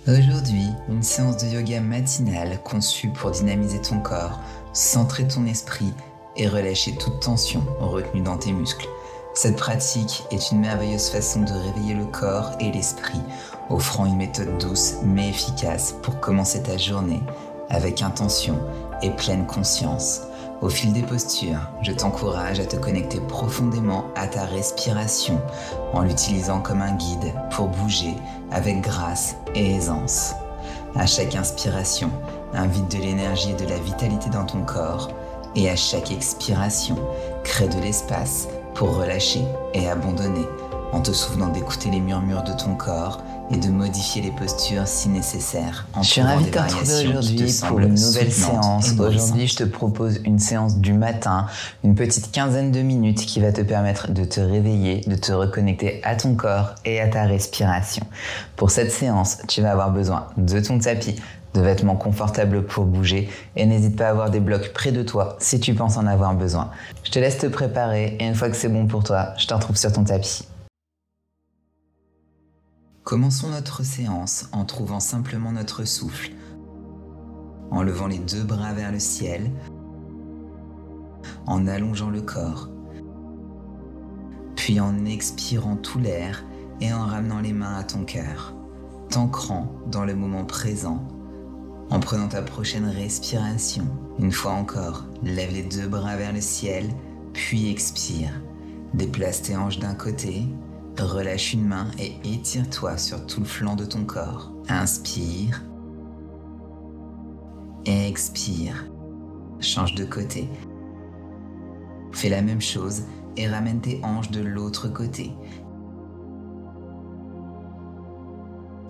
Aujourd'hui, une séance de yoga matinale conçue pour dynamiser ton corps, centrer ton esprit et relâcher toute tension retenue dans tes muscles. Cette pratique est une merveilleuse façon de réveiller le corps et l'esprit, offrant une méthode douce mais efficace pour commencer ta journée avec intention et pleine conscience. Au fil des postures, je t'encourage à te connecter profondément à ta respiration en l'utilisant comme un guide pour bouger avec grâce et aisance. À chaque inspiration, invite de l'énergie et de la vitalité dans ton corps et à chaque expiration, crée de l'espace pour relâcher et abandonner en te souvenant d'écouter les murmures de ton corps et de modifier les postures si nécessaire. Je suis ravi de te retrouver aujourd'hui pour une nouvelle séance. Aujourd'hui, je te propose une séance du matin, une petite quinzaine de minutes qui va te permettre de te réveiller, de te reconnecter à ton corps et à ta respiration. Pour cette séance, tu vas avoir besoin de ton tapis, de vêtements confortables pour bouger et n'hésite pas à avoir des blocs près de toi si tu penses en avoir besoin. Je te laisse te préparer et une fois que c'est bon pour toi, je te retrouve sur ton tapis. Commençons notre séance en trouvant simplement notre souffle, en levant les deux bras vers le ciel, en allongeant le corps, puis en expirant tout l'air et en ramenant les mains à ton cœur, t'ancrant dans le moment présent, en prenant ta prochaine respiration. Une fois encore, lève les deux bras vers le ciel, puis expire. Déplace tes hanches d'un côté, relâche une main et étire-toi sur tout le flanc de ton corps. Inspire. Expire. Change de côté. Fais la même chose et ramène tes hanches de l'autre côté.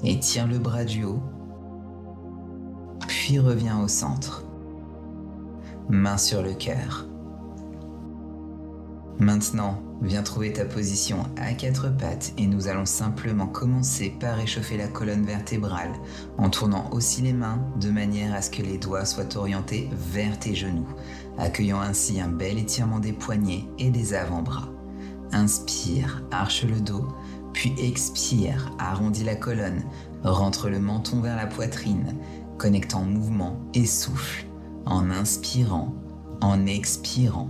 Étire le bras du haut, puis reviens au centre. Main sur le cœur. Maintenant, viens trouver ta position à quatre pattes et nous allons simplement commencer par réchauffer la colonne vertébrale en tournant aussi les mains de manière à ce que les doigts soient orientés vers tes genoux, accueillant ainsi un bel étirement des poignets et des avant-bras. Inspire, arche le dos, puis expire, arrondis la colonne, rentre le menton vers la poitrine, connectant mouvement et souffle, en inspirant, en expirant.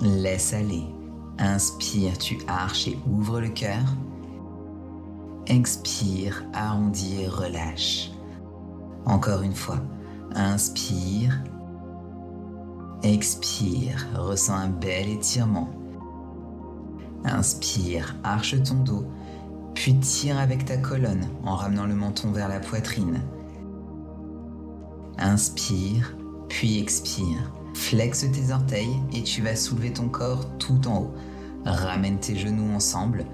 Laisse aller. Inspire, tu arches et ouvres le cœur. Expire, arrondis et relâche. Encore une fois. Inspire. Expire, ressens un bel étirement. Inspire, arche ton dos, puis tire avec ta colonne en ramenant le menton vers la poitrine. Inspire, puis expire. Flexe tes orteils et tu vas soulever ton corps tout en haut. Ramène tes genoux ensemble.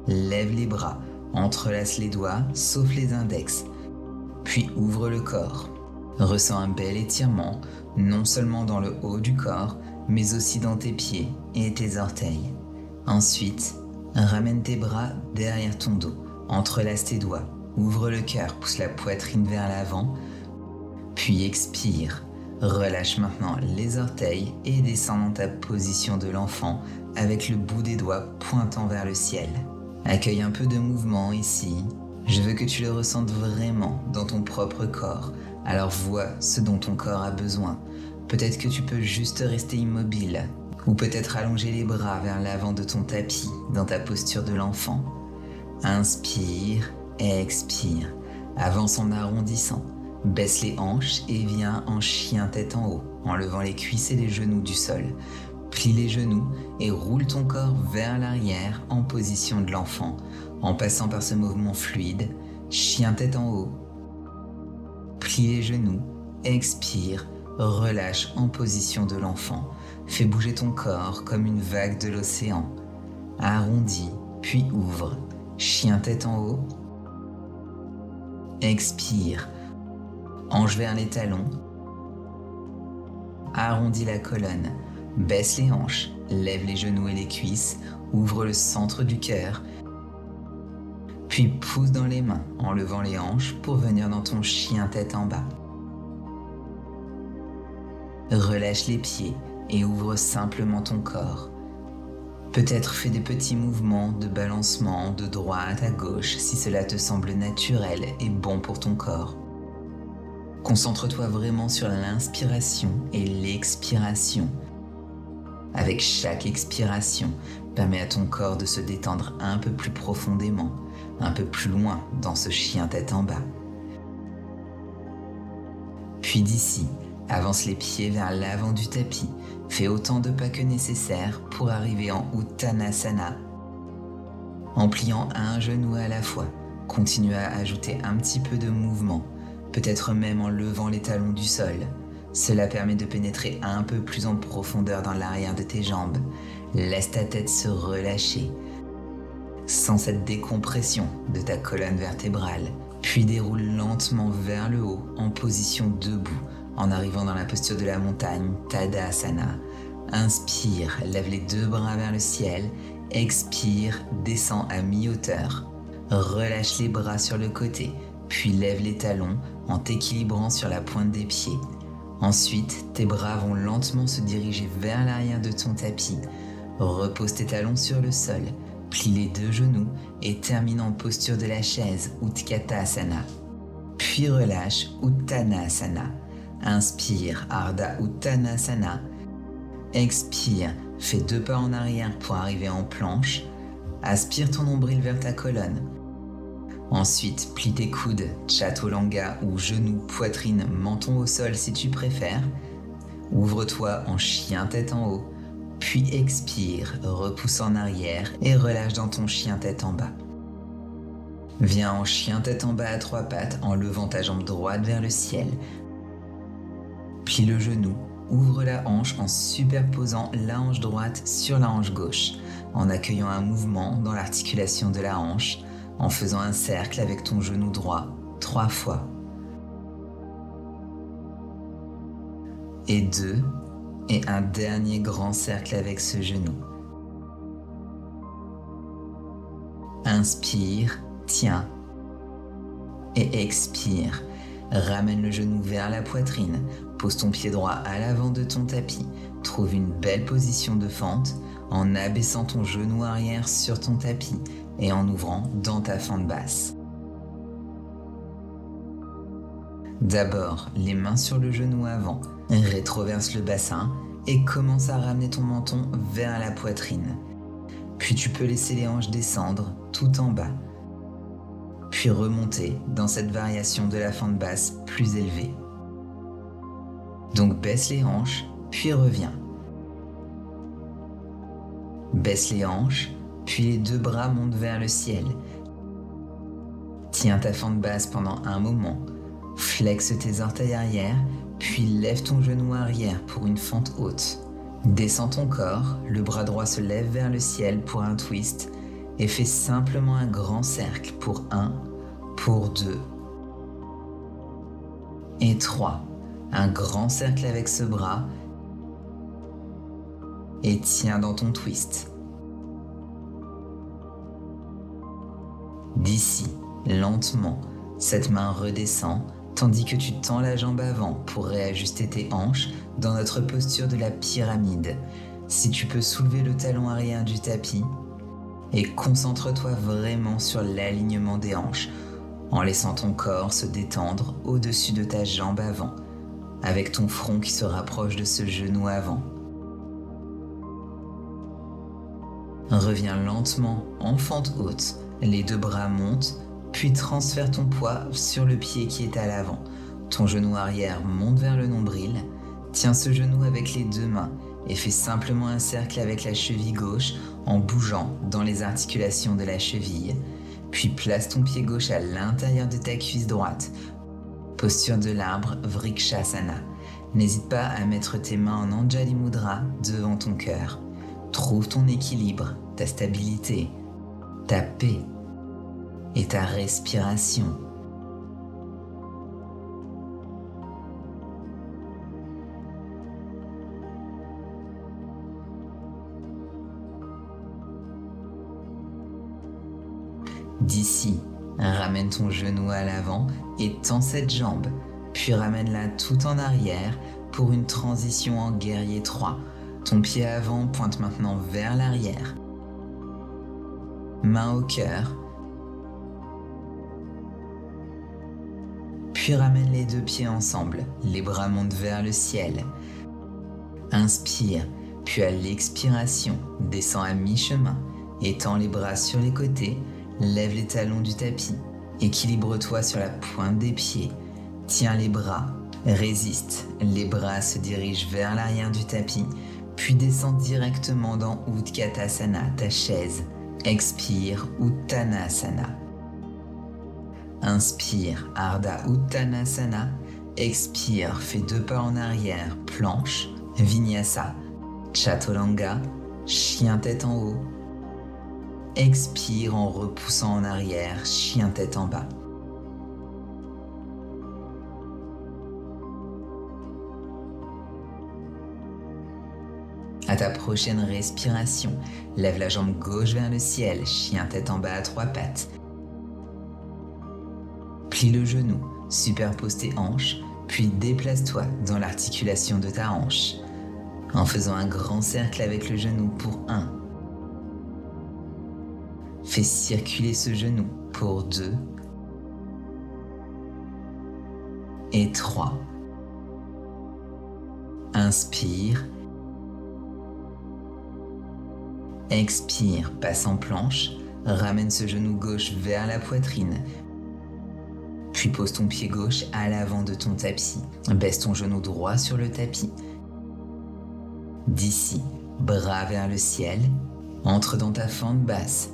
Lève les bras, entrelace les doigts, sauf les index. Puis ouvre le corps. Ressens un bel étirement, non seulement dans le haut du corps, mais aussi dans tes pieds et tes orteils. Ensuite, ramène tes bras derrière ton dos. Entrelace tes doigts. Ouvre le cœur, pousse la poitrine vers l'avant. Puis expire. Relâche maintenant les orteils et descends dans ta position de l'enfant avec le bout des doigts pointant vers le ciel. Accueille un peu de mouvement ici. Je veux que tu le ressentes vraiment dans ton propre corps. Alors vois ce dont ton corps a besoin. Peut-être que tu peux juste rester immobile ou peut-être allonger les bras vers l'avant de ton tapis dans ta posture de l'enfant. Inspire, expire. Avance en arrondissant. Baisse les hanches et viens en chien tête en haut, en levant les cuisses et les genoux du sol. Plie les genoux et roule ton corps vers l'arrière en position de l'enfant, en passant par ce mouvement fluide, chien tête en haut. Plie les genoux, expire, relâche en position de l'enfant. Fais bouger ton corps comme une vague de l'océan. Arrondis, puis ouvre, chien tête en haut. Expire. Hanche vers les talons, arrondis la colonne, baisse les hanches, lève les genoux et les cuisses, ouvre le centre du cœur, puis pousse dans les mains en levant les hanches pour venir dans ton chien tête en bas. Relâche les pieds et ouvre simplement ton corps. Peut-être fais des petits mouvements de balancement de droite à gauche si cela te semble naturel et bon pour ton corps. Concentre-toi vraiment sur l'inspiration et l'expiration. Avec chaque expiration, permets à ton corps de se détendre un peu plus profondément, un peu plus loin dans ce chien tête en bas. Puis d'ici, avance les pieds vers l'avant du tapis. Fais autant de pas que nécessaire pour arriver en Uttanasana. En pliant un genou à la fois, continue à ajouter un petit peu de mouvement, peut-être même en levant les talons du sol. Cela permet de pénétrer un peu plus en profondeur dans l'arrière de tes jambes. Laisse ta tête se relâcher. Sens cette décompression de ta colonne vertébrale. Puis déroule lentement vers le haut en position debout en arrivant dans la posture de la montagne, Tadasana. Inspire, lève les deux bras vers le ciel. Expire, descends à mi-hauteur. Relâche les bras sur le côté, puis lève les talons en t'équilibrant sur la pointe des pieds. Ensuite, tes bras vont lentement se diriger vers l'arrière de ton tapis. Repose tes talons sur le sol, plie les deux genoux et termine en posture de la chaise, Utkatasana. Puis relâche, Uttanasana. Inspire, Ardha Uttanasana. Expire, fais 2 pas en arrière pour arriver en planche. Aspire ton nombril vers ta colonne. Ensuite, plie tes coudes, Chaturanga ou genoux, poitrine, menton au sol si tu préfères. Ouvre-toi en chien tête en haut, puis expire, repousse en arrière et relâche dans ton chien tête en bas. Viens en chien tête en bas à 3 pattes en levant ta jambe droite vers le ciel. Plie le genou, ouvre la hanche en superposant la hanche droite sur la hanche gauche, en accueillant un mouvement dans l'articulation de la hanche, en faisant un cercle avec ton genou droit 3 fois. Et 2, et un dernier grand cercle avec ce genou. Inspire, tiens, et expire. Ramène le genou vers la poitrine, pose ton pied droit à l'avant de ton tapis, trouve une belle position de fente en abaissant ton genou arrière sur ton tapis et en ouvrant dans ta fente basse. D'abord, les mains sur le genou avant, rétroverse le bassin et commence à ramener ton menton vers la poitrine. Puis tu peux laisser les hanches descendre tout en bas. Puis remonter dans cette variation de la fente basse plus élevée. Donc baisse les hanches, puis reviens. Baisse les hanches, puis les 2 bras montent vers le ciel. Tiens ta fente basse pendant un moment. Flexe tes orteils arrière, puis lève ton genou arrière pour une fente haute. Descends ton corps, le bras droit se lève vers le ciel pour un twist et fais simplement un grand cercle pour 1, pour 2 et 3. Un grand cercle avec ce bras et tiens dans ton twist. D'ici, lentement, cette main redescend tandis que tu tends la jambe avant pour réajuster tes hanches dans notre posture de la pyramide. Si tu peux soulever le talon arrière du tapis et concentre-toi vraiment sur l'alignement des hanches en laissant ton corps se détendre au-dessus de ta jambe avant avec ton front qui se rapproche de ce genou avant. Reviens lentement en fente haute, les 2 bras montent, puis transfère ton poids sur le pied qui est à l'avant. Ton genou arrière monte vers le nombril, tiens ce genou avec les 2 mains et fais simplement un cercle avec la cheville gauche en bougeant dans les articulations de la cheville. Puis place ton pied gauche à l'intérieur de ta cuisse droite. Posture de l'arbre, Vrikshasana. N'hésite pas à mettre tes mains en Anjali Mudra devant ton cœur. Trouve ton équilibre, ta stabilité, ta paix et ta respiration. D'ici, ramène ton genou à l'avant et tends cette jambe, puis ramène-la tout en arrière pour une transition en guerrier 3. Ton pied avant pointe maintenant vers l'arrière. main au cœur. Puis ramène les deux pieds ensemble, les bras montent vers le ciel. Inspire, puis à l'expiration, descends à mi-chemin, étends les bras sur les côtés, lève les talons du tapis, équilibre-toi sur la pointe des pieds, tiens les bras, résiste, les bras se dirigent vers l'arrière du tapis, puis descends directement dans Utkatasana, ta chaise. Expire, Uttanasana. Inspire, Ardha Uttanasana. Expire, fais 2 pas en arrière, planche, Vinyasa, Chaturanga, chien tête en haut. Expire en repoussant en arrière, chien tête en bas. À ta prochaine respiration, lève la jambe gauche vers le ciel, chien tête en bas à 3 pattes. Plie le genou, superpose tes hanches, puis déplace-toi dans l'articulation de ta hanche, en faisant un grand cercle avec le genou pour 1. Fais circuler ce genou pour 2 et 3. Inspire. Expire, passe en planche, ramène ce genou gauche vers la poitrine, puis pose ton pied gauche à l'avant de ton tapis. Baisse ton genou droit sur le tapis. D'ici, bras vers le ciel, entre dans ta fente basse,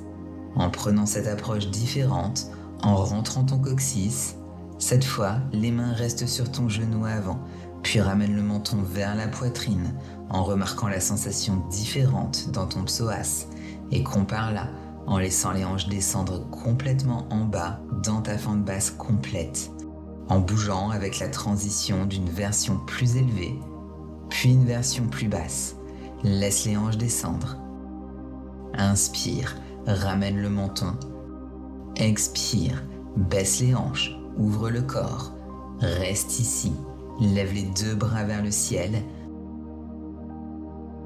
en prenant cette approche différente, en rentrant ton coccyx. Cette fois, les mains restent sur ton genou avant, puis ramène le menton vers la poitrine, en remarquant la sensation différente dans ton psoas, et compare-la en laissant les hanches descendre complètement en bas dans ta fente basse complète, en bougeant avec la transition d'une version plus élevée, puis une version plus basse. Laisse les hanches descendre. Inspire, ramène le menton. Expire, baisse les hanches, ouvre le corps. Reste ici, lève les 2 bras vers le ciel.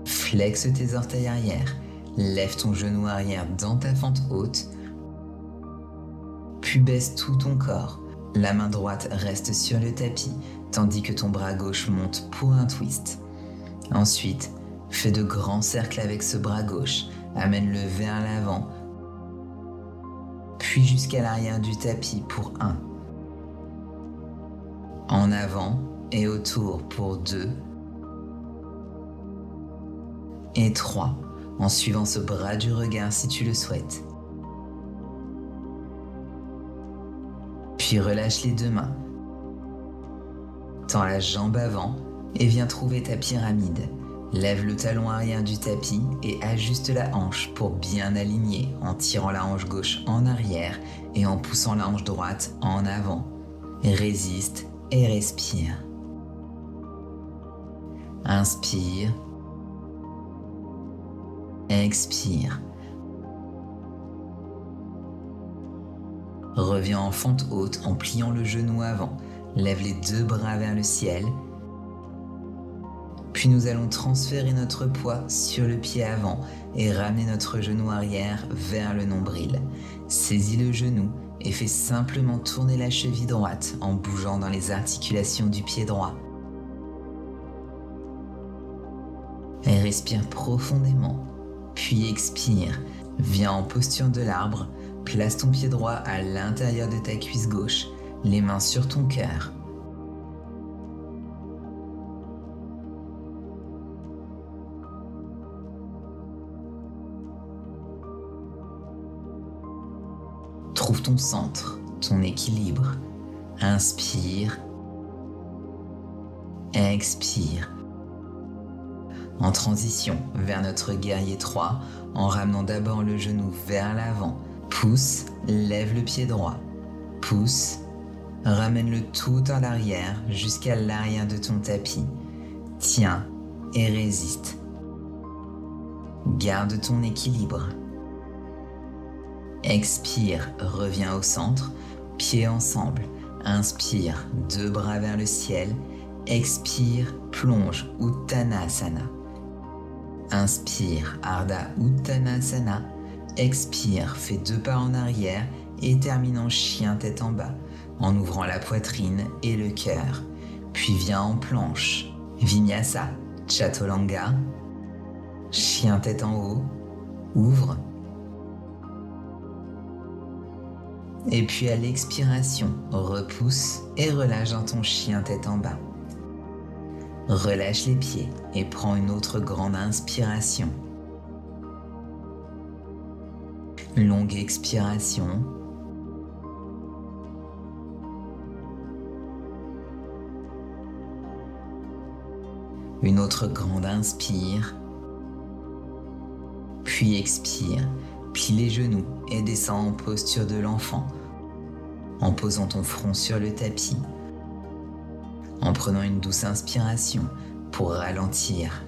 Flexe tes orteils arrière, lève ton genou arrière dans ta fente haute, puis baisse tout ton corps. La main droite reste sur le tapis, tandis que ton bras gauche monte pour un twist. Ensuite, fais de grands cercles avec ce bras gauche, amène-le vers l'avant, puis jusqu'à l'arrière du tapis pour 1. En avant et autour pour 2 et 3, en suivant ce bras du regard si tu le souhaites. Puis relâche les 2 mains. Tends la jambe avant et viens trouver ta pyramide. Lève le talon arrière du tapis et ajuste la hanche pour bien aligner en tirant la hanche gauche en arrière et en poussant la hanche droite en avant. Résiste et respire. Inspire. Expire. Reviens en fente haute en pliant le genou avant. Lève les 2 bras vers le ciel. Puis nous allons transférer notre poids sur le pied avant et ramener notre genou arrière vers le nombril. Saisis le genou et fais simplement tourner la cheville droite en bougeant dans les articulations du pied droit. Et respire profondément, puis expire. Viens en posture de l'arbre, place ton pied droit à l'intérieur de ta cuisse gauche, les mains sur ton cœur. Trouve ton centre, ton équilibre. Inspire. Expire. En transition vers notre guerrier 3, en ramenant d'abord le genou vers l'avant. Pousse, lève le pied droit. Pousse, ramène-le tout en arrière jusqu'à l'arrière de ton tapis. Tiens et résiste. Garde ton équilibre. Expire, reviens au centre, pieds ensemble. Inspire, 2 bras vers le ciel. Expire, plonge, Uttanasana. Inspire, Ardha Uttanasana. expire, fais 2 pas en arrière et termine en chien tête en bas, en ouvrant la poitrine et le cœur. Puis viens en planche. Vinyasa, Chaturanga. Chien tête en haut, ouvre. Et puis à l'expiration, repousse et relâche dans ton chien tête en bas. Relâche les pieds et prends une autre grande inspiration. Longue expiration. Une autre grande inspire. Puis expire. Plie les genoux et descends en posture de l'enfant, en posant ton front sur le tapis, en prenant une douce inspiration pour ralentir.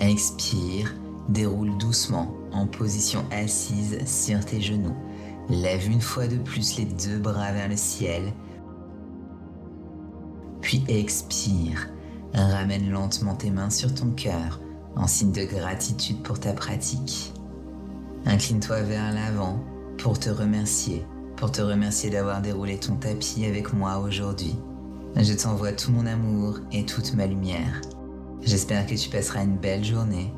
Expire, déroule doucement en position assise sur tes genoux. Lève une fois de plus les 2 bras vers le ciel. Puis expire, ramène lentement tes mains sur ton cœur en signe de gratitude pour ta pratique. Incline-toi vers l'avant pour te remercier d'avoir déroulé ton tapis avec moi aujourd'hui. Je t'envoie tout mon amour et toute ma lumière. J'espère que tu passeras une belle journée.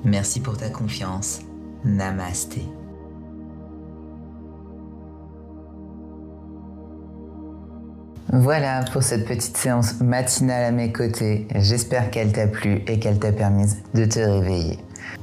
Merci pour ta confiance. Namasté. Voilà pour cette petite séance matinale à mes côtés. J'espère qu'elle t'a plu et qu'elle t'a permis de te réveiller.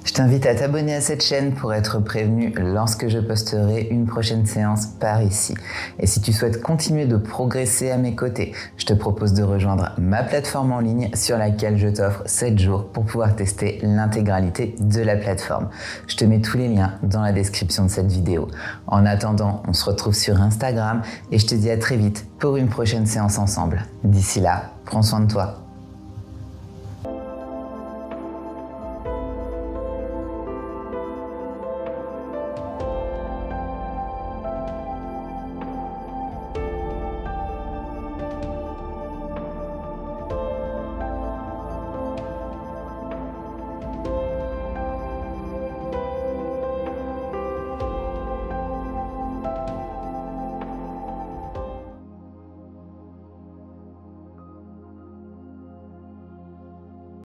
Je t'invite à t'abonner à cette chaîne pour être prévenu lorsque je posterai une prochaine séance par ici. Et si tu souhaites continuer de progresser à mes côtés, je te propose de rejoindre ma plateforme en ligne sur laquelle je t'offre 7 jours pour pouvoir tester l'intégralité de la plateforme. Je te mets tous les liens dans la description de cette vidéo. En attendant, on se retrouve sur Instagram et je te dis à très vite pour une prochaine séance ensemble. D'ici là, prends soin de toi.